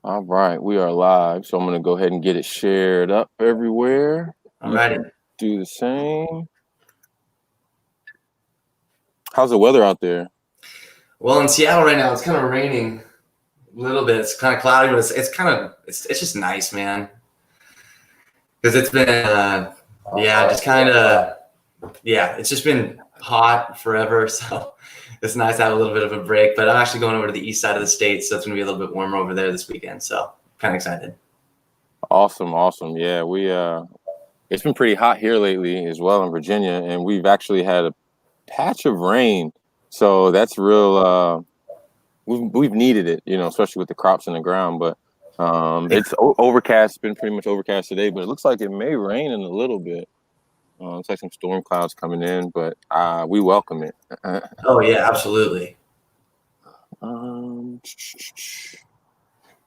All right, we are live, so I'm going to go ahead and get it shared up everywhere. You Alrighty. can do the same. How's the weather out there? Well, in Seattle right now, it's kind of raining a little bit. It's kind of cloudy, but it's just nice, man. Because it's been it's just been hot forever. So it's nice to have a little bit of a break. But I'm actually going over to the east side of the state, so it's gonna be a little bit warmer over there this weekend. So kind of excited. Awesome. Yeah, it's been pretty hot here lately as well in Virginia, and we've actually had a patch of rain. So that's real. We've needed it, especially with the crops in the ground. But it's overcast. It's been pretty much overcast today, but it looks like it may rain in a little bit. It's like some storm clouds coming in, but we welcome it. Oh yeah, absolutely.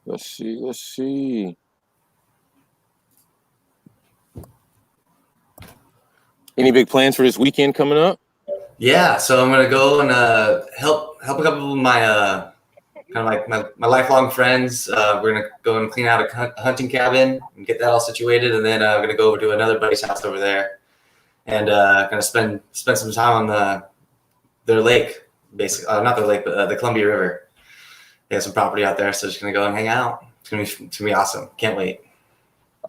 Let's see. Any big plans for this weekend coming up? Yeah, so I'm gonna go and help a couple of my kind of like my lifelong friends. We're gonna go and clean out a hunting cabin and get that all situated, and then I'm gonna go over to another buddy's house over there and kind of spend some time on their lake, basically. Not their lake, but the Columbia River. They have some property out there, so just gonna go and hang out. It's gonna be awesome. Can't wait.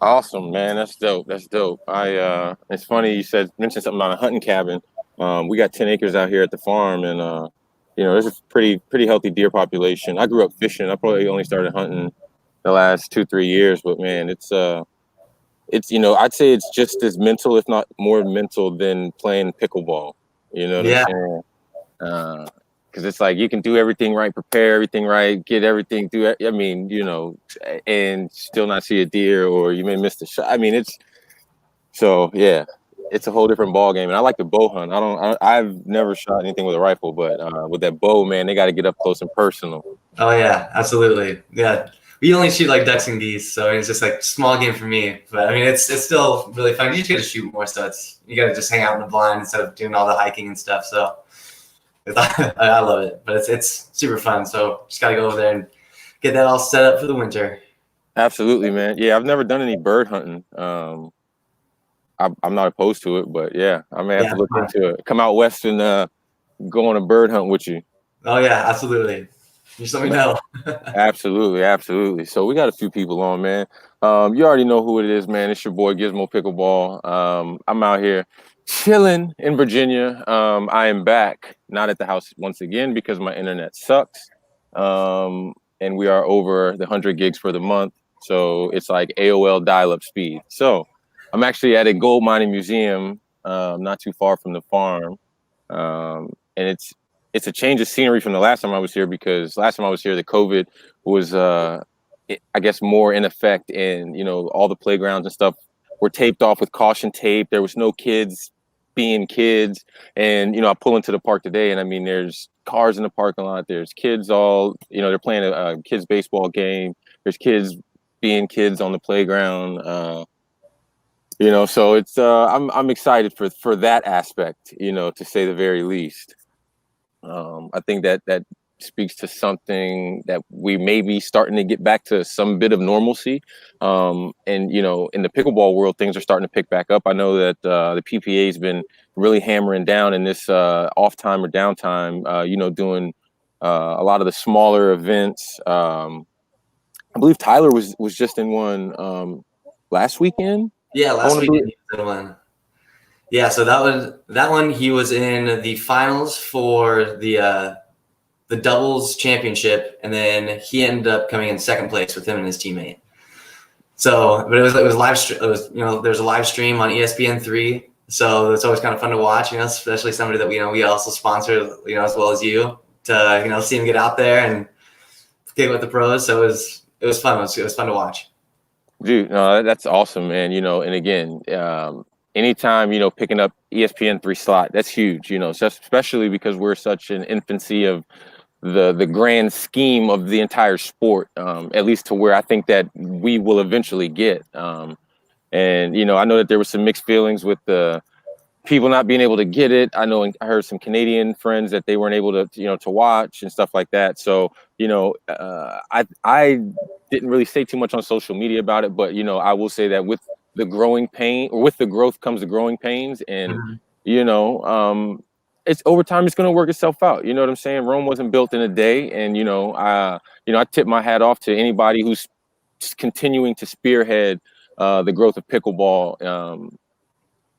Awesome, man. That's dope. It's funny you mentioned something about a hunting cabin. We got 10 acres out here at the farm, and there's a pretty healthy deer population. I grew up fishing. I probably only started hunting the last 2-3 years, but man, it's I'd say it's just as mental, if not more mental, than playing pickleball. You know what I'm saying? Because it's like you can do everything right, prepare everything right, get everything through. I mean, and still not see a deer, or you may miss the shot. I mean, it's a whole different ball game. And I like the bow hunt. I've never shot anything with a rifle, but with that bow, man, they got to get up close and personal. Oh yeah, absolutely. Yeah, we only shoot like ducks and geese, so it's just like small game for me. But I mean, it's still really fun. You just got to shoot more, so you got to just hang out in the blind instead of doing all the hiking and stuff. So I love it, but it's super fun. So just got to go over there and get that all set up for the winter. Absolutely, man. Yeah, I've never done any bird hunting. I'm not opposed to it, but yeah, I may have to look into it. Come out west and go on a bird hunt with you. Oh yeah, absolutely. Just let me know. Absolutely. So we got a few people on, man. You already know who it is, man. It's your boy Gizmo Pickleball. I'm out here chilling in Virginia. I am back, not at the house once again because my internet sucks. And we are over the 100 gigs for the month. So it's like AOL dial-up speed. So I'm actually at a gold mining museum, not too far from the farm. And it's a change of scenery from the last time I was here, because last time I was here, the COVID was, I guess, more in effect, and all the playgrounds and stuff were taped off with caution tape. There was no kids being kids, and I pull into the park today, and I mean, there's cars in the parking lot. There's kids all, they're playing a kids baseball game. There's kids being kids on the playground. So it's I'm excited for that aspect, to say the very least. I think that speaks to something that we may be starting to get back to some bit of normalcy. And in the pickleball world, things are starting to pick back up. I know that the PPA has been really hammering down in this off time or downtime, doing a lot of the smaller events. I believe Tyler was just in one last weekend. Yeah, last weekend he was in one. Yeah, so that one he was in the finals for the doubles championship, and then he ended up coming in second place with him and his teammate. So, but it was live. It was there's a live stream on ESPN3, so it's always kind of fun to watch. Especially somebody that we also sponsor, as well as you, to see him get out there and get with the pros. So it was fun. It was fun to watch. Dude, no, that's awesome, man. And again, anytime, picking up ESPN3 slot, that's huge, especially because we're such an infancy of the grand scheme of the entire sport, at least to where I think that we will eventually get. And, I know that there was some mixed feelings with the people not being able to get it. I know I heard some Canadian friends that they weren't able to, to watch and stuff like that. So I didn't really say too much on social media about it, but I will say that with the growing pain, or with the growth comes the growing pains, and it's over time. It's going to work itself out. You know what I'm saying? Rome wasn't built in a day, and I tip my hat off to anybody who's continuing to spearhead the growth of pickleball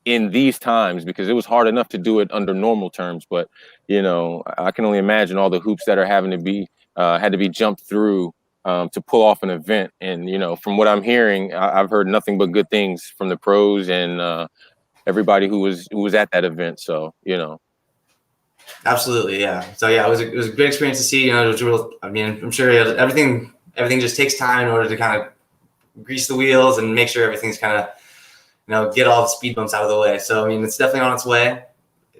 in these times, because it was hard enough to do it under normal terms, but I can only imagine all the hoops that are having to be had to be jumped through to pull off an event. And from what I'm hearing, I've heard nothing but good things from the pros and everybody who was at that event. So Absolutely, yeah. So yeah, it was a great experience to see. It was real. I mean, I'm sure everything just takes time in order to kind of grease the wheels and make sure everything's kind of get all the speed bumps out of the way. So I mean, it's definitely on its way,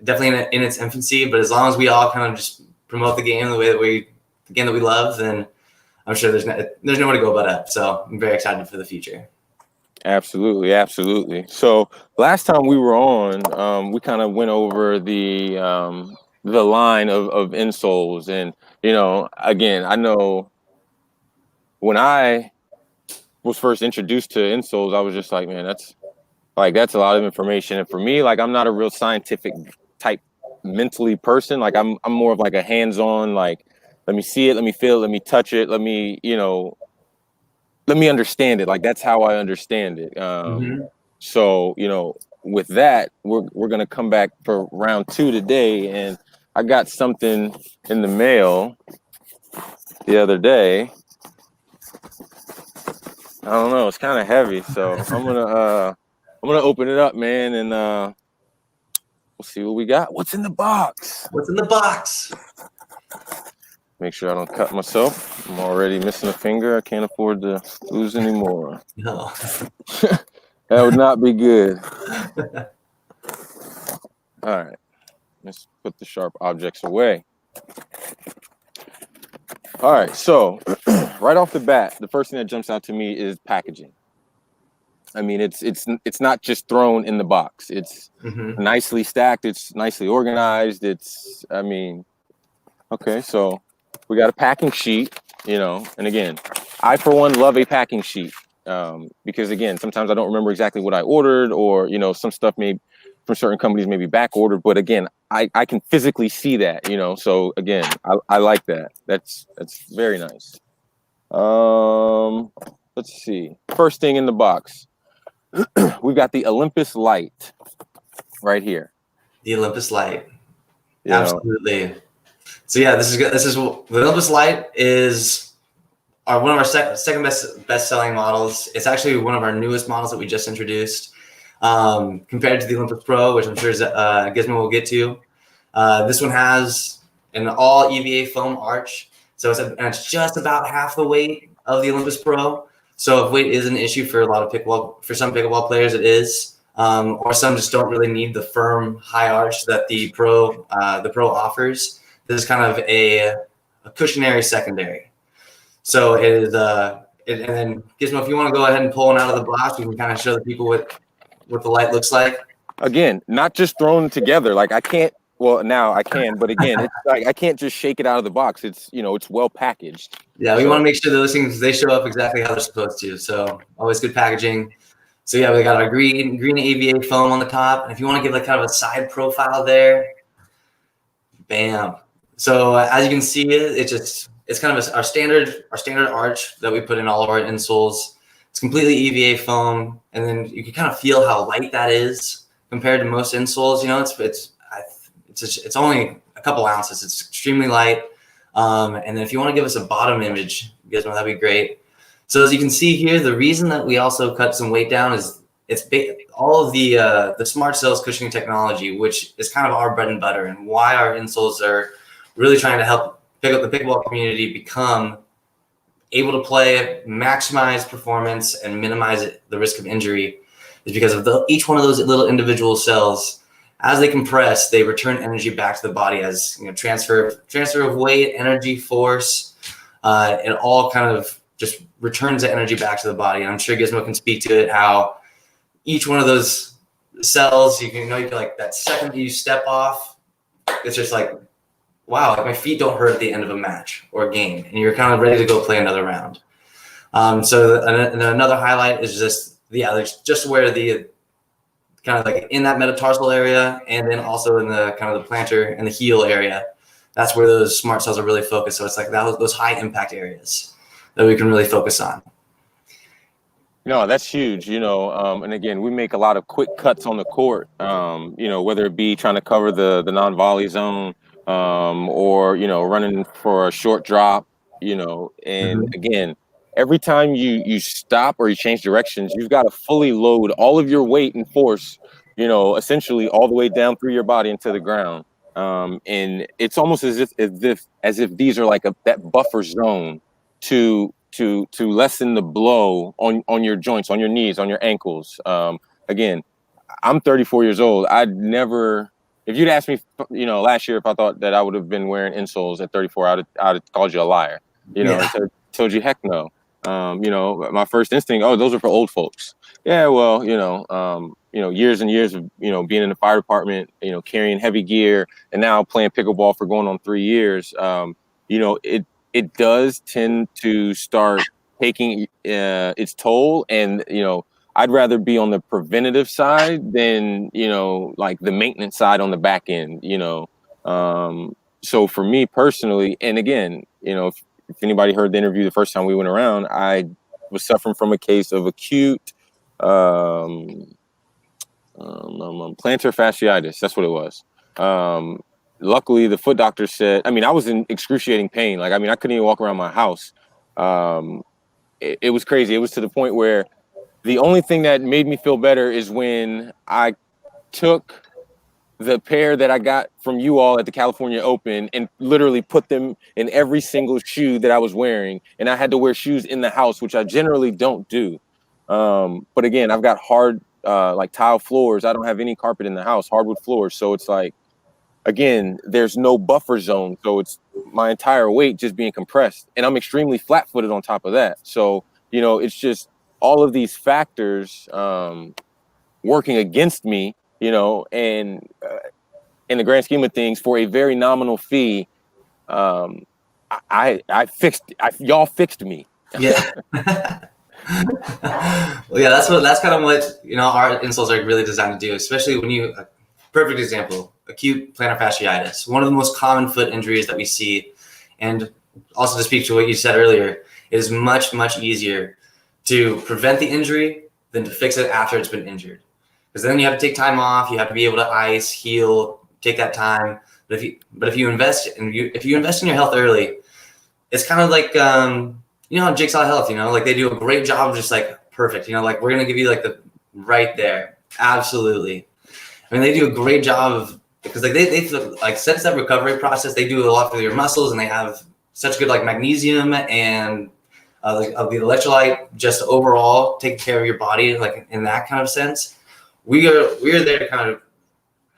definitely in its infancy. But as long as we all kind of just promote the game the way that we love, then I'm sure there's nowhere to go but up. So I'm very excited for the future. Absolutely. So last time we were on, we kind of went over the line of insoles, and again, I know when I was first introduced to insoles, I was just like, man, that's a lot of information. And for me, like, I'm not a real scientific type mentally person. Like, I'm more of like a hands-on, like, let me see it, let me feel it, let me touch it, let me understand it. Like, that's how I understand it. So with that, we're gonna come back for round 2 today, and I got something in the mail the other day. I don't know, it's kind of heavy, so I'm gonna open it up, man, and we'll see what we got. What's in the box? What's in the box? Make sure I don't cut myself. I'm already missing a finger. I can't afford to lose any more. No. That would not be good. All right. Let's put the sharp objects away. All right. So right off the bat, the first thing that jumps out to me is packaging. I mean, it's not just thrown in the box. It's nicely stacked. It's nicely organized. Okay, so we got a packing sheet, and again, I, for one, love a packing sheet because, again, sometimes I don't remember exactly what I ordered, or, some stuff from certain companies may be back ordered. But again, I can physically see that, so again, I like that. That's very nice. Let's see. First thing in the box, we've got the Olympus Light right here. The Olympus Light. Absolutely. So yeah, this is the Olympus Light is one of our second best selling models. It's actually one of our newest models that we just introduced, compared to the Olympus Pro, which I'm sure Gizmo will get to. This one has an all EVA foam arch, so it's just about half the weight of the Olympus Pro. So if weight is an issue for some pickleball players, it is, or some just don't really need the firm high arch that the Pro offers. This is kind of a cushionary secondary. So it is, and then Gizmo, if you want to go ahead and pull one out of the box, we can kind of show the people what the light looks like. Again, not just thrown together. Like, I can't. Well, now I can, but again, it's like I can't just shake it out of the box. It's it's well packaged. Yeah, we want to make sure those things, they show up exactly how they're supposed to. So always good packaging. So yeah, we got our green AVA foam on the top, and if you want to give like kind of a side profile there, bam. So as you can see, it's kind of our standard arch that we put in all of our insoles. It's completely EVA foam, and then you can kind of feel how light that is compared to most insoles. It's only a couple ounces. It's extremely light. And then if you want to give us a bottom image, Gizmo, that'd be great. So as you can see here, the reason that we also cut some weight down is all of the Smart Cells cushioning technology, which is kind of our bread and butter, and why our insoles are really trying to help the pickleball community become able to play, maximize performance, and minimize the risk of injury, is because of each one of those little individual cells. As they compress, they return energy back to the body as transfer of weight, energy, force. It all kind of just returns the energy back to the body. And I'm sure Gizmo can speak to it, how each one of those cells, you can like that second you step off, it's just like wow, like my feet don't hurt at the end of a match or a game, and you're kind of ready to go play another round. So another highlight is just where the kind of like in that metatarsal area, and then also in the kind of the plantar and the heel area. That's where those smart cells are really focused. So it's like those high impact areas that we can really focus on. No, that's huge, and again, we make a lot of quick cuts on the court, whether it be trying to cover the non-volley zone, or, running for a short drop, and again, every time you stop or you change directions, you've got to fully load all of your weight and force, essentially all the way down through your body into the ground. And it's almost as if these are like that buffer zone to lessen the blow on your joints, on your knees, on your ankles. Again, I'm 34 years old. I'd never, if you'd asked me, last year if I thought that I would have been wearing insoles at 34, I'd have called you a liar. And told you heck no. My first instinct, oh, those are for old folks. Yeah, well, years and years of being in the fire department, carrying heavy gear, and now playing pickleball for going on 3 years. It does tend to start taking its toll, and I'd rather be on the preventative side than like the maintenance side on the back end. So for me personally, and again, if anybody heard the interview the first time we went around, I was suffering from a case of acute plantar fasciitis. That's what it was. Luckily, the foot doctor said, I was in excruciating pain. Like, I couldn't even walk around my house. It was crazy. It was to the point where the only thing that made me feel better is when I took the pair that I got from you all at the California Open and literally put them in every single shoe that I was wearing. And I had to wear shoes in the house, which I generally don't do. But again, I've got hard, like tile floors. I don't have any carpet in the house, hardwood floors. So it's like, again, there's no buffer zone. So it's my entire weight just being compressed. And I'm extremely flat-footed on top of that. So, it's just all of these factors working against me, and in the grand scheme of things, for a very nominal fee, y'all fixed me. Yeah. Well, yeah, that's kind of what our insoles are really designed to do, especially when perfect example, acute plantar fasciitis, one of the most common foot injuries that we see. And also to speak to what you said earlier, it is much, much easier to prevent the injury than to fix it after it's been injured. Because then you have to take time off, you have to be able to ice, heal, take that time. But if you invest in your health early, it's kind of like Jigsaw Health, like they do a great job of just like perfect, like we're gonna give you like the right there. Absolutely. They do a great job of, because like they like since that recovery process, they do a lot for your muscles, and they have such good like magnesium and of the electrolyte, just overall taking care of your body, like in that kind of sense. We are there to kind of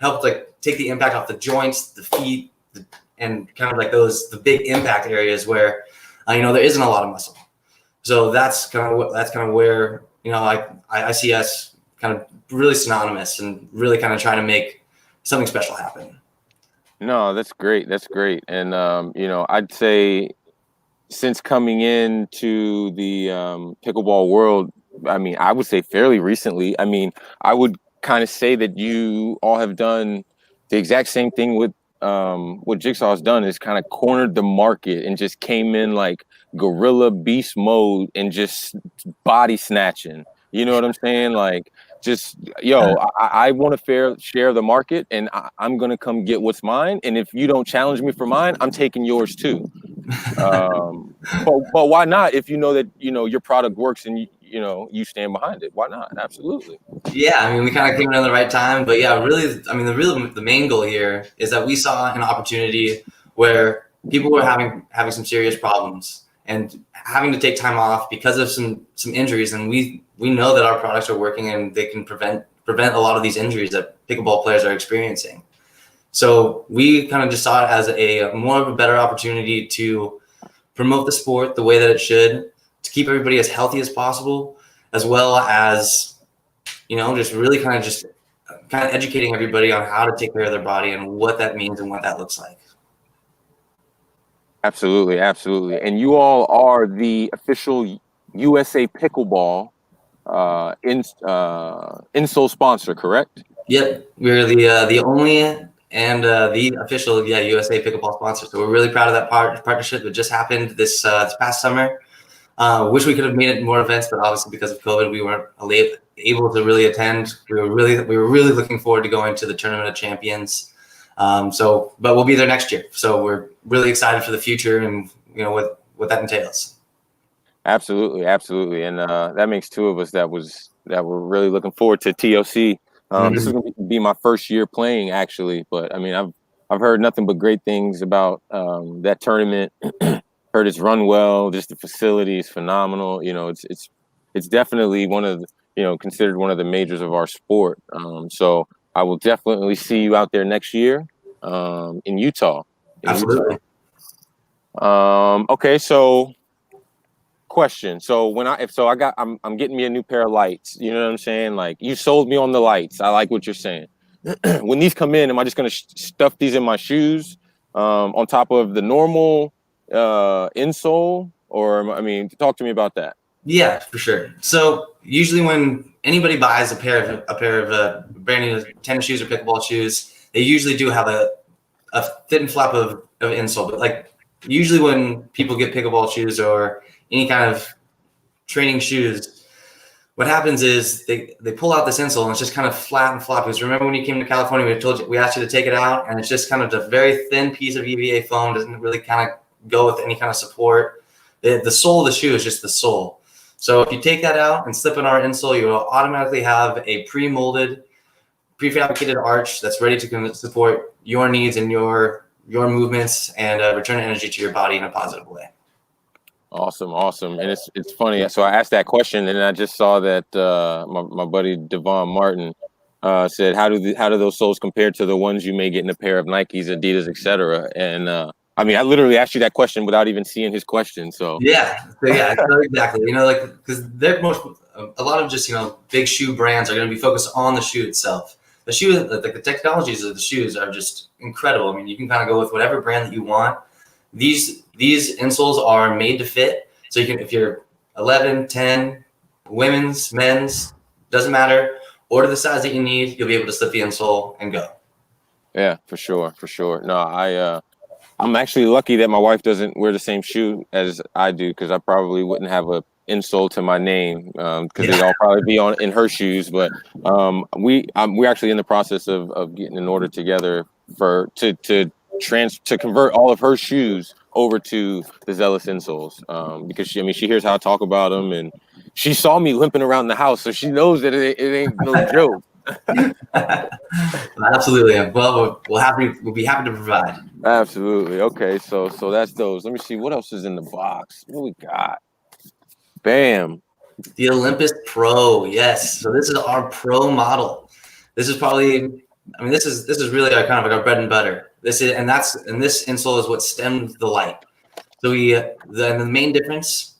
help like take the impact off the joints, the feet, and kind of like the big impact areas where there isn't a lot of muscle. So that's kind of where I see us kind of really synonymous and really kind of trying to make something special happen. No, that's great. That's great. And I'd say since coming into the pickleball world, I would say fairly recently. I would kind of say that you all have done the exact same thing with what Jigsaw has done, is kind of cornered the market and just came in like gorilla beast mode and just body snatching. You know what I'm saying? Like, just, I want to share the market, and I'm going to come get what's mine. And if you don't challenge me for mine, I'm taking yours too. But why not? If you know that, your product works and you stand behind it, why not? Absolutely. Yeah, we kind of came in at the right time, but yeah, really, the main goal here is that we saw an opportunity where people were having some serious problems and having to take time off because of some injuries, and we know that our products are working and they can prevent a lot of these injuries that pickleball players are experiencing. So we kind of just saw it as a more of a better opportunity to promote the sport the way that it should, to keep everybody as healthy as possible, as well as just really kind of educating everybody on how to take care of their body and what that means and what that looks like. Absolutely, absolutely. And you all are the official USA Pickleball Insole sponsor, correct? Yep, we're the only and the official USA Pickleball sponsor. So we're really proud of that partnership that just happened this past summer. Wish we could have made it more events, but obviously because of COVID, we weren't able to really attend. We were really looking forward to going to the Tournament of Champions. But we'll be there next year. So we're really excited for the future and what that entails. Absolutely, absolutely. And that makes two of us that were really looking forward to TOC. This is going to be my first year playing, actually, but I mean, I've heard nothing but great things about that tournament. Heard it's run well. Just the facility is phenomenal. You know, it's definitely one of the, considered one of the majors of our sport. So I will definitely see you out there next year in Utah. Absolutely. Okay, so question. So I'm getting me a new pair of lights. You know what I'm saying? Like, you sold me on the lights. I like what you're saying. When these come in, am I just going to stuff these in my shoes on top of the normal insole? Or, I mean, talk to me about that. Yeah, for sure. So usually when anybody buys a pair of brand new tennis shoes or pickleball shoes, they usually do have a fit and flap of insole. But like usually when people get pickleball shoes or any kind of training shoes, what happens is they pull out this insole and it's just kind of flat and floppy. Because remember when you came to California, we asked you to take it out, and it's just kind of a very thin piece of EVA foam, doesn't really kind of go with any kind of support. The sole of the shoe is just the sole. So if you take that out and slip in our insole, you will automatically have a pre-molded, prefabricated arch that's ready to support your needs and your movements and return energy to your body in a positive way. Awesome. And it's funny. So I asked that question, and I just saw that my buddy Devon Martin said, "How do those soles compare to the ones you may get in a pair of Nikes, Adidas, etc." And I mean, I literally asked you that question without even seeing his question. So exactly. Because a lot of just big shoe brands are going to be focused on the shoe itself. The shoe, like the technologies of the shoes, are just incredible. I mean, you can kind of go with whatever brand that you want. These insoles are made to fit. So you can, if you're 11, 10, women's, men's, doesn't matter. Order the size that you need. You'll be able to slip the insole and go. Yeah, for sure. No, I'm actually lucky that my wife doesn't wear the same shoe as I do, because I probably wouldn't have a insole to my name, because they'd all probably be in her shoes. But we're actually in the process of getting an order together to convert all of her shoes over to the Zelus Insoles, because she hears how I talk about them, and she saw me limping around the house, so she knows that it ain't no joke. Absolutely. Well, we'll be happy to provide. Absolutely. Okay, so that's those. Let me see what else is in the box. What do we got? Bam. The Olympus Pro. Yes. So this is our pro model. This is probably, I mean, this is really our kind of like our bread and butter. This insole is what stemmed the light. So the main difference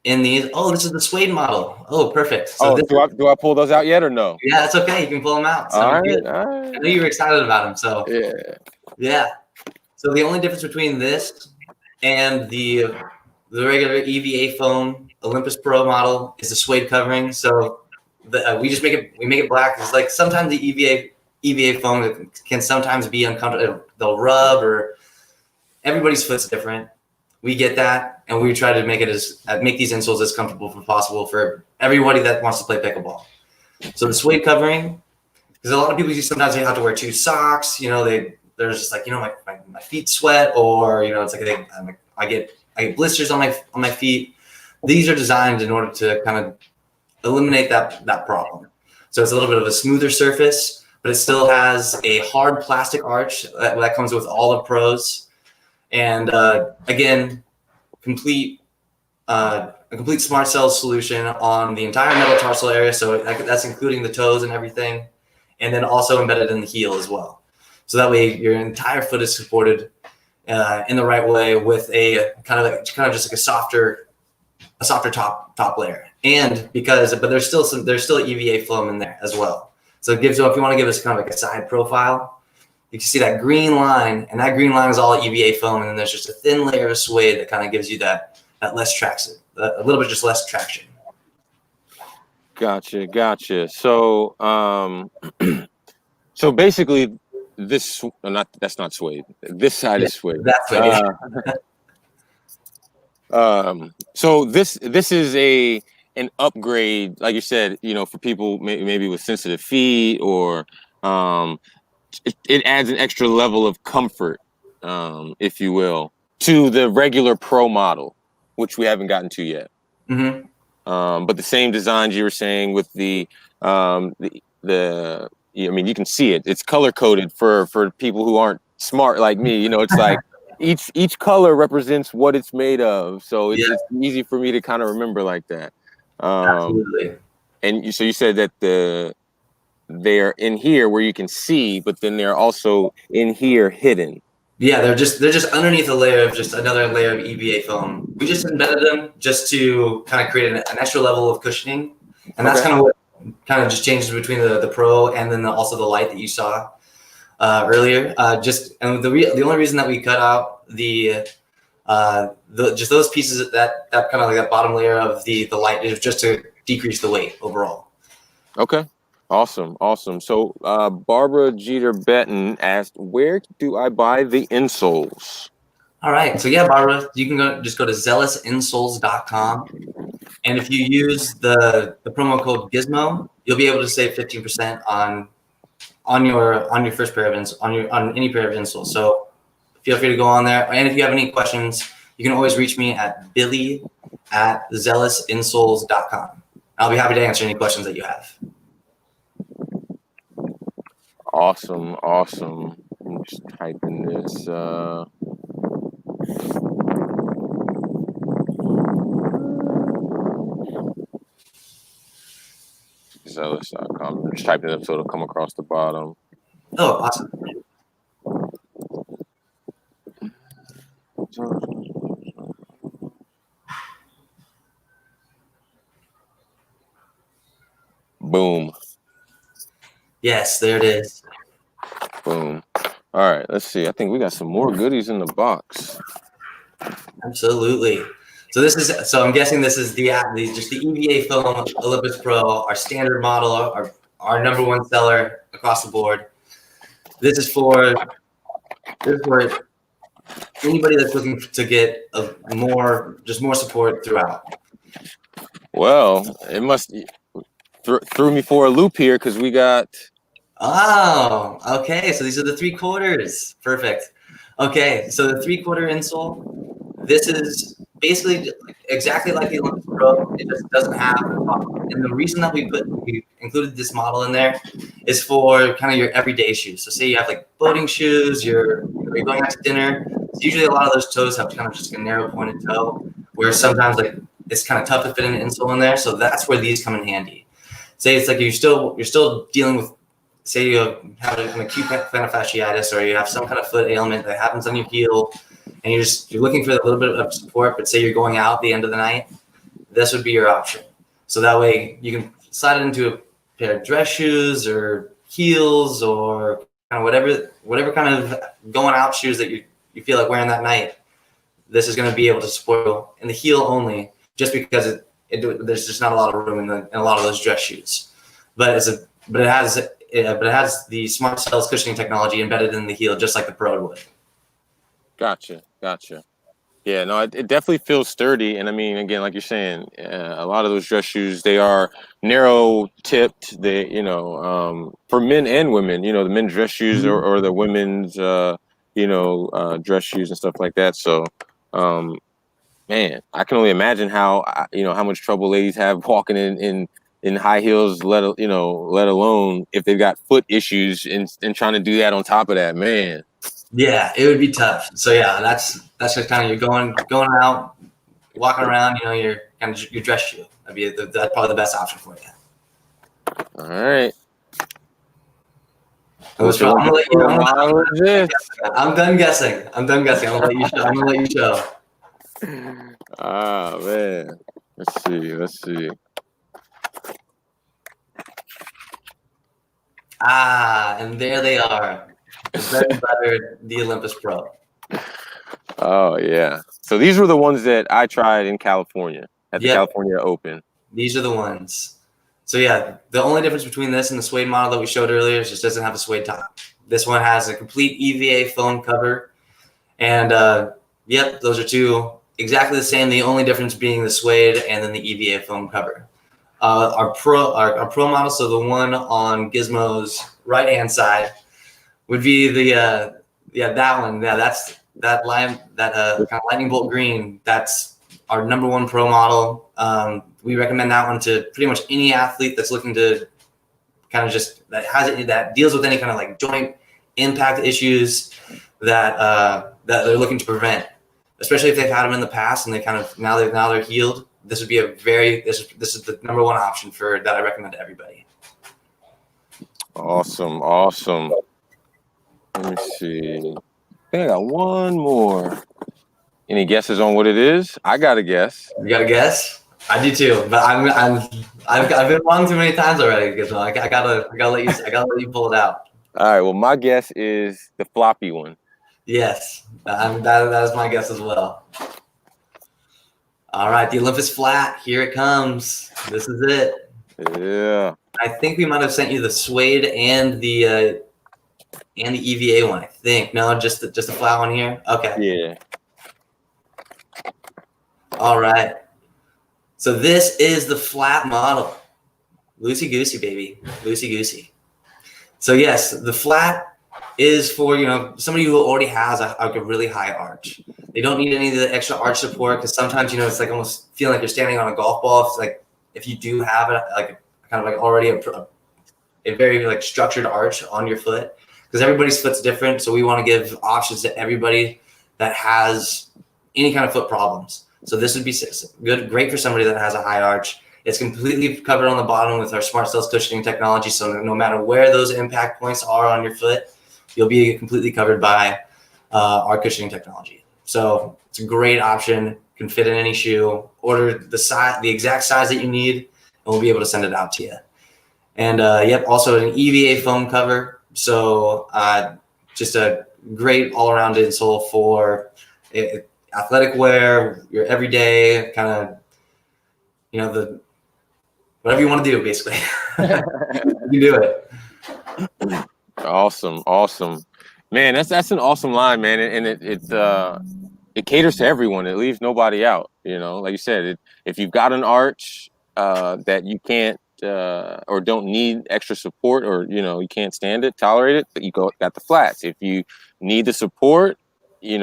in these, this is the suede model. Oh, perfect. So do I pull those out yet or no? Yeah, it's okay. You can pull them out. So all right. I know you were excited about them. So yeah. So the only difference between this and the regular EVA foam Olympus Pro model is the suede covering. So we make it black. It's like sometimes the EVA foam can sometimes be uncomfortable. They'll rub, or everybody's foot's different. We get that, and we try to make these insoles as comfortable as possible for everybody that wants to play pickleball. So the suede covering, because a lot of people sometimes they have to wear two socks. There's just like my feet sweat, or it's like I get blisters on my feet. These are designed in order to kind of eliminate that problem. So it's a little bit of a smoother surface, but it still has a hard plastic arch that comes with all the pros. And again, a complete smart cell solution on the entire metatarsal area. So that's including the toes and everything, and then also embedded in the heel as well. So that way your entire foot is supported in the right way with a kind of just like a softer top layer. And but there's still EVA foam in there as well. So it gives, if you want to give us kind of like a side profile, you can see that green line, and that green line is all EVA foam, and then there's just a thin layer of suede that kind of gives you that less traction, a little bit just less traction. Gotcha. So, so basically, that's not suede. This side is suede. That's suede. So this is an upgrade, like you said, for people maybe with sensitive feet, or it adds an extra level of comfort, if you will, to the regular Pro model, which we haven't gotten to yet. Mm-hmm. But the same designs you were saying with you can see it. It's color coded for people who aren't smart like me. It's like each color represents what it's made of, so it's easy for me to kind of remember like that. Absolutely. And so you said that they're in here where you can see, but then they're also in here hidden. Yeah, they're just underneath a layer of just another layer of EVA foam. We just embedded them just to kind of create an extra level of cushioning, and that's kind of what kind of just changes between the Pro and then also the Light that you saw earlier. And the only reason that we cut out just those pieces that kind of like that bottom layer of the Light is just to decrease the weight overall. Okay. Awesome. So Barbara Jeter Benton asked, where do I buy the insoles? All right. So yeah, Barbara, you can go to zelusinsoles.com. And if you use the promo code Gizmo, you'll be able to save 15% on your first pair of on any pair of insoles. So feel free to go on there. And if you have any questions, you can always reach me at billy@zelusinsoles.com. I'll be happy to answer any questions that you have. Awesome. I'm just typing this. Zelus.com. I'm just typing it up so it'll come across the bottom. Oh, awesome. Boom. Yes, there it is. Boom. All right, let's see. I think we got some more goodies in the box. Absolutely. So I'm guessing this is just the EVA foam Olympus Pro, our standard model, our number one seller across the board. This is for anybody that's looking to get more support throughout. Well, it must threw me for a loop here because we got. Oh, okay. So these are the 3/4. Perfect. Okay, so the 3/4 insole. This is basically exactly like the Olympus Pro. It just doesn't have the top. And the reason that we included this model in there is for kind of your everyday shoes. So say you have like boating shoes, you're going out to dinner. So usually a lot of those toes have kind of just a narrow pointed toe, where sometimes like it's kind of tough to fit an insole in there. So that's where these come in handy. Say it's like you're still dealing with, say you have an acute plantar fasciitis, or you have some kind of foot ailment that happens on your heel, and you're looking for a little bit of support, but say you're going out at the end of the night, this would be your option. So that way you can slide it into a pair of dress shoes or heels, or kind of whatever kind of going out shoes that you feel like wearing that night. This is going to be able to support you in the heel only, just because there's just not a lot of room in a lot of those dress shoes. But it has the Smart Cells cushioning technology embedded in the heel, just like the Pro would. Gotcha. Yeah, no, it definitely feels sturdy. And I mean, again, like you're saying, a lot of those dress shoes, they are narrow tipped. They, for men and women, the men's dress shoes or the women's, dress shoes and stuff like that. So, man, I can only imagine how much trouble ladies have walking in high heels, let alone if they've got foot issues and trying to do that on top of that, man. Yeah, it would be tough. So yeah, that's just kind of you're going out, walking around. You're kind of your dress shoe. That's probably the best option for you. All right. I'm done guessing. I'm done guessing. I'm gonna let you show. Ah, man. Let's see. Ah, and there they are. better the Olympus Pro. Oh yeah. So these were the ones that I tried in California at the Yep, California Open. these are the ones. So yeah, the only difference between this and the suede model that we showed earlier is it just doesn't have a suede top. This one has a complete EVA foam cover, and yep, those are two exactly the same. The only difference being the suede and then the EVA foam cover. Our pro model, so the one on Gizmo's right hand side, would be the that one. Yeah, that's that kind of lightning bolt green. That's our #1 pro model. We recommend that one to pretty much any athlete that's looking to kind of just that deals with any kind of like joint impact issues that they're looking to prevent, especially if they've had them in the past and they kind of now they're healed. This would be this is the #1 option that I recommend to everybody. Awesome. Let me see. I think I got one more. Any guesses on what it is? I got a guess. You got a guess? I do too, but I've been wrong too many times already. Because I gotta let you pull it out. All right. Well, my guess is the floppy one. Yes, that is my guess as well. All right, the Olympus Flat. Here it comes. This is it. Yeah. I think we might have sent you the suede and the EVA one. I think no, just the flat one here. Okay. Yeah. All right. So this is the flat model. Loosey goosey, baby. Loosey goosey. So yes, the flat is for somebody who already has a really high arch. They don't need any of the extra arch support because sometimes it's like almost feeling like you're standing on a golf ball. It's like if you do have already a very like structured arch on your foot, because everybody's foot's different. So we want to give options to everybody that has any kind of foot problems. So this would be great for somebody that has a high arch. It's completely covered on the bottom with our Smart Cells cushioning technology. So no matter where those impact points are on your foot, you'll be completely covered by our cushioning technology. So it's a great option. Can fit in any shoe. Order the exact size that you need, and we'll be able to send it out to you. And yep, also an EVA foam cover. So just a great all-around insole for athletic wear, your everyday kind of, the whatever you want to do, basically. You can do it. Awesome, man. That's an awesome line, man, and it caters to everyone. It leaves nobody out. Like you said, if you've got an arch that you can't or don't need extra support, or you can't stand it, tolerate it, but you got the flats. If you need the support, you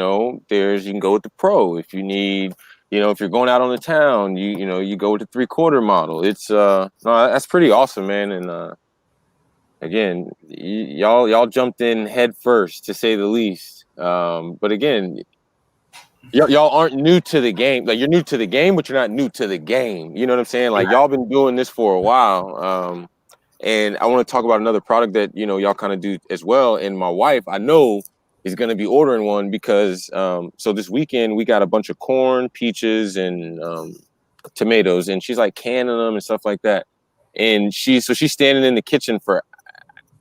can go with the pro. If you need, if you're going out on the town, you go with the 3/4 model. It's no, that's pretty awesome, man. And again, y'all jumped in head first, to say the least. But again, y'all aren't new to the game. Like, you're new to the game, but you're not new to the game. You know what I'm saying? Like, y'all been doing this for a while. And I want to talk about another product that y'all kind of do as well. And my wife, I know, is going to be ordering one because so this weekend we got a bunch of corn, peaches, and tomatoes, and she's like canning them and stuff like that. And she's standing in the kitchen for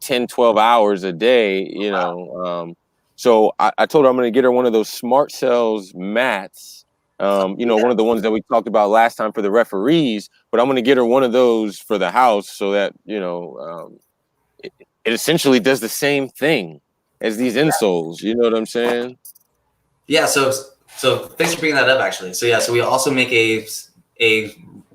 10-12 hours a day, so I told her I'm going to get her one of those Smart Cells mats, one of the ones that we talked about last time for the referees, but I'm going to get her one of those for the house so that it essentially does the same thing as these insoles. You know what I'm saying? Yeah, so thanks for bringing that up, actually. So so we also make a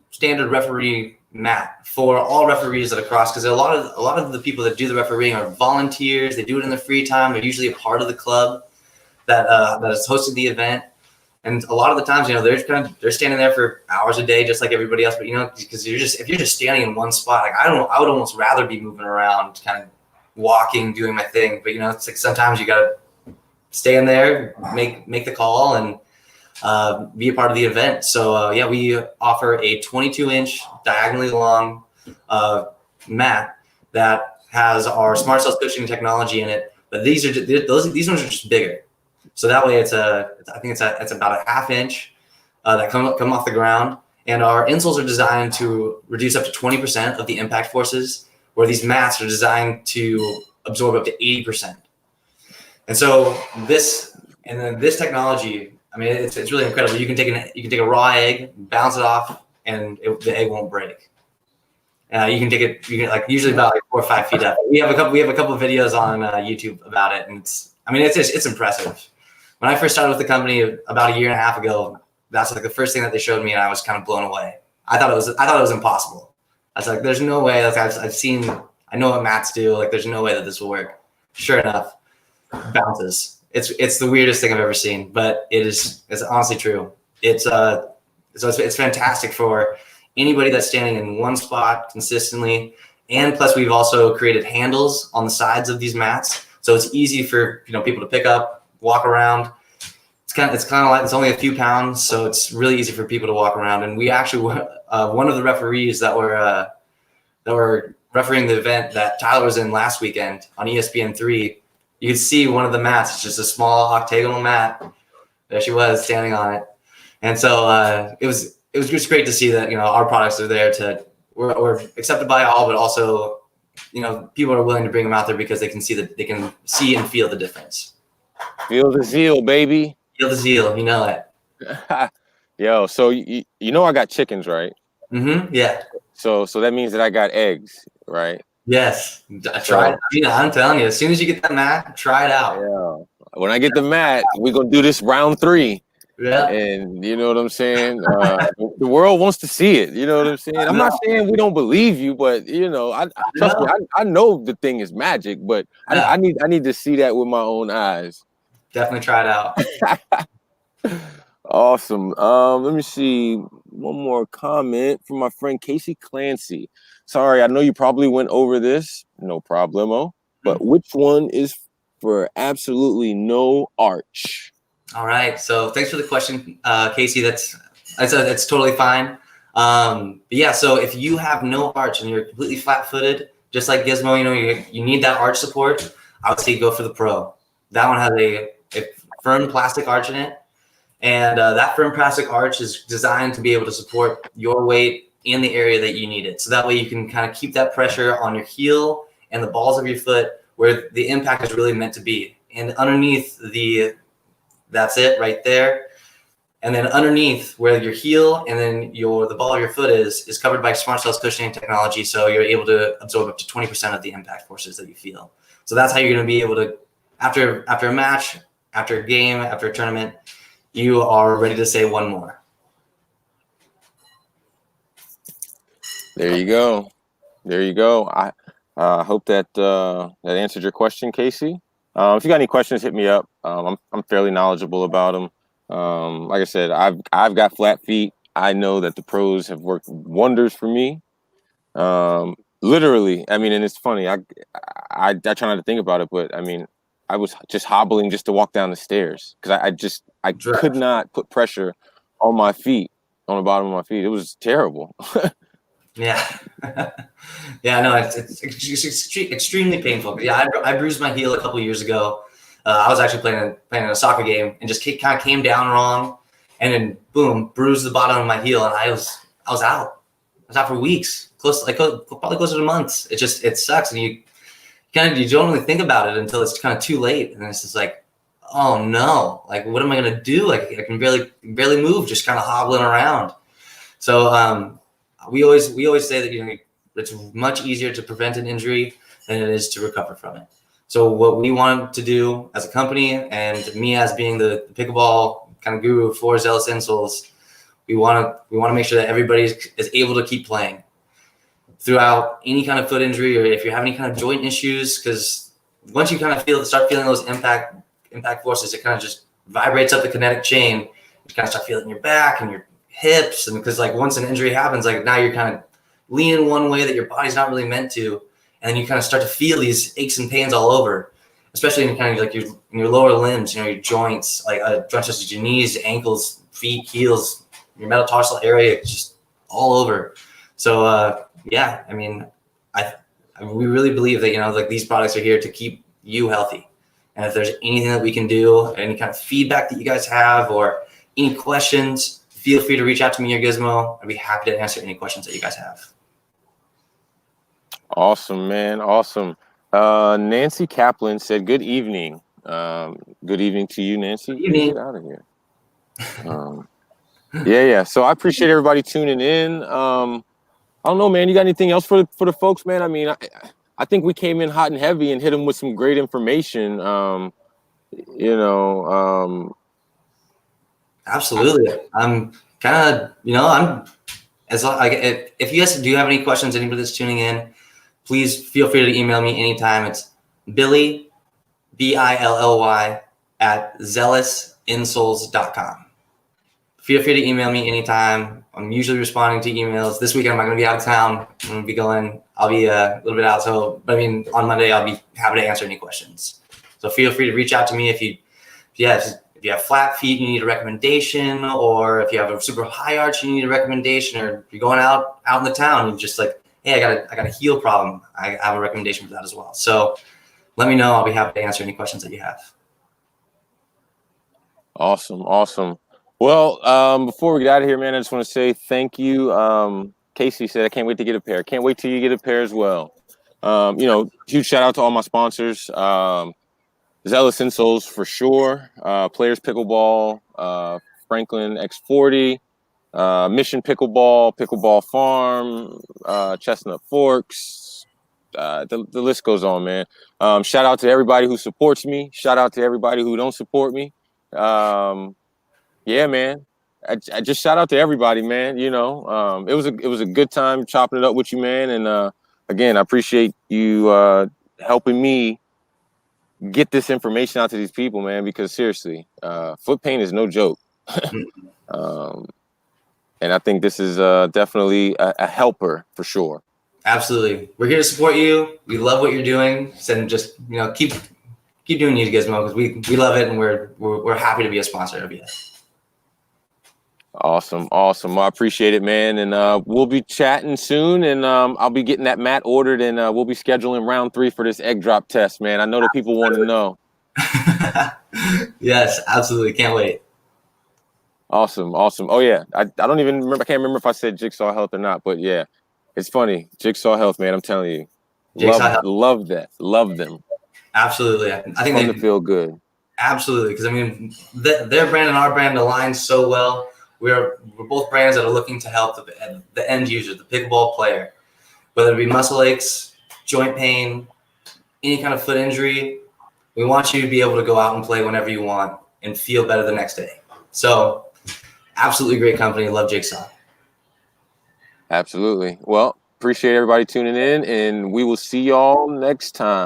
standard referee mat for all referees that are across, because a lot of the people that do the refereeing are volunteers. They do it in their free time. They're usually a part of the club that is hosting the event, and a lot of the times, they're standing there for hours a day, just like everybody else. But because if you're just standing in one spot, like I would almost rather be moving around, kind of walking, doing my thing. But it's like sometimes you gotta stay in there, make the call, and be a part of the event. So we offer a 22-inch diagonally long mat that has our Smart Cells cushioning technology in it. But these ones are just bigger. So that way I think it's about a 1/2 inch that come off the ground. And our insoles are designed to reduce up to 20% of the impact forces, where these mats are designed to absorb up to 80%. And so this technology, I mean, it's really incredible. You can take a raw egg, bounce it off, and the egg won't break. You can take it. You can like usually about like 4 or 5 feet up. We have a couple of videos on YouTube about it, and it's impressive. When I first started with the company about a year and a half ago, that's like the first thing that they showed me, and I was kind of blown away. I thought it was impossible. I was like, "There's no way." Like I know what mats do. Like, there's no way that this will work. Sure enough, bounces. It's the weirdest thing I've ever seen, but it's honestly true. It's fantastic for anybody that's standing in one spot consistently. And plus we've also created handles on the sides of these mats. So it's easy for people to pick up, walk around. It's kind of like, it's only a few pounds, so it's really easy for people to walk around. And we actually, one of the referees that were refereeing the event that Tyler was in last weekend on ESPN3, you could see one of the mats. It's just a small octagonal mat. There she was standing on it. And so it was just great to see that, our products are there we're accepted by all, but also, people are willing to bring them out there because they can see and feel the difference. Feel the zeal, baby. Feel the zeal, you know it. Yo, so I got chickens, right? Mm-hmm. Yeah. So that means that I got eggs, right? Yes. Try it. I'm telling you, as soon as you get that mat, try it out. Yeah. When I get the mat, we're gonna do this round 3. Yeah. And you know what I'm saying? The world wants to see it. You know what I'm saying? I'm not saying we don't believe you, but trust me, I know the thing is magic, but I need to see that with my own eyes. Definitely try it out. Awesome. Let me see one more comment from my friend Casey Clancy. Sorry, I know you probably went over this, no problemo. But which one is for absolutely no arch? All right. So thanks for the question, Casey. That's totally fine. But yeah, so if you have no arch and you're completely flat-footed, just like Gizmo, you need that arch support, I would say go for the Pro. That one has a firm plastic arch in it. And that firm plastic arch is designed to be able to support your weight in the area that you need it. So that way you can kind of keep that pressure on your heel and the balls of your foot where the impact is really meant to be. And underneath that's it right there. And then underneath where your heel and then the ball of your foot is covered by Smart Cells cushioning technology. So you're able to absorb up to 20% of the impact forces that you feel. So that's how you're going to be able to, after a match, after a game, after a tournament, you are ready to say one more. There you go. I hope that that answered your question, Casey. If you got any questions, hit me up. I'm fairly knowledgeable about them. Like I said, I've got flat feet. I know that the pros have worked wonders for me. Literally, I mean, and it's funny. I try not to think about it, but I mean, I was just hobbling just to walk down the stairs because I could not put pressure on my feet, on the bottom of my feet. It was terrible. Yeah. Yeah, no, it's extremely painful. Yeah, I bruised my heel a couple years ago. I was actually playing a soccer game and just kind of came down wrong, and then boom, bruised the bottom of my heel, and I was out. I was out for weeks, probably closer to months. It sucks, and you don't really think about it until it's kind of too late, and it's just like, oh no, like what am I gonna do? Like I can barely move, just kind of hobbling around. So we always say that it's much easier to prevent an injury than it is to recover from it. So what we want to do as a company, and me as being the pickleball kind of guru for Zelus Insoles, we want to make sure that everybody is able to keep playing throughout any kind of foot injury, or if you have any kind of joint issues, because once you kind of start feeling those impact forces, it kind of just vibrates up the kinetic chain. You kind of start feeling your back and your hips, and because like once an injury happens, like now you're kind of leaning one way that your body's not really meant to, and then you kind of start to feel these aches and pains all over, especially in kind of like in your lower limbs, your joints, like joints such as your knees, ankles, feet, heels, your metatarsal area, just all over. So yeah, I mean, we really believe that like these products are here to keep you healthy, and if there's anything that we can do, any kind of feedback that you guys have, or any questions, feel free to reach out to me or Gizmo. I'd be happy to answer any questions that you guys have. Awesome, man. Awesome. Nancy Kaplan said, good evening. Good evening to you, Nancy. Good evening. Get out of here. Yeah. So I appreciate everybody tuning in. I don't know, man. You got anything else for the folks, man? I mean, I think we came in hot and heavy and hit them with some great information. Absolutely. I'm kind of, I'm as long, if you guys do have any questions, anybody that's tuning in, please feel free to email me anytime. It's Billy, Billy at zelusinsoles.com. Feel free to email me anytime. I'm usually responding to emails. This weekend I'm not going to be out of town. I'm going to be going. I'll be a little bit out. So, but I mean, on Monday I'll be happy to answer any questions. So feel free to reach out to me if you have flat feet, you need a recommendation, or if you have a super high arch, you need a recommendation, or if you're going out in the town, you're just like, hey, I got a heel problem. I have a recommendation for that as well. So let me know. I'll be happy to answer any questions that you have. Awesome. Well, before we get out of here, man, I just want to say thank you. Casey said, I can't wait to get a pair. Can't wait till you get a pair as well. Huge shout out to all my sponsors. Zelus Insoles for sure. Players Pickleball, Franklin X40, Mission Pickleball Farm, Chestnut Forks. The list goes on, man. Shout out to everybody who supports me. Shout out to everybody who don't support me. Yeah, man. I just shout out to everybody, man. It was a good time chopping it up with you, man. And again, I appreciate you helping me get this information out to these people, man, because seriously, foot pain is no joke. And I think this is definitely a helper for sure. Absolutely. We're here to support you. We love what you're doing. And just, keep doing you, Gizmo, because we love it, and we're happy to be a sponsor of you. Awesome. I appreciate it, man. And we'll be chatting soon, and I'll be getting that mat ordered, and we'll be scheduling round 3 for this egg drop test, man. I know that people want to know. Yes, absolutely. Can't wait. Awesome. Oh yeah. I don't even remember. I can't remember if I said Jigsaw Health or not, but yeah, it's funny. Jigsaw Health, man. I'm telling you, love that. Love them. Absolutely. I think they feel good. Absolutely, because I mean, their brand and our brand align so well. We're both brands that are looking to help the end user, the pickleball player, whether it be muscle aches, joint pain, any kind of foot injury. We want you to be able to go out and play whenever you want and feel better the next day. So, absolutely great company. Love Jigsaw. Absolutely. Well, appreciate everybody tuning in, and we will see y'all next time.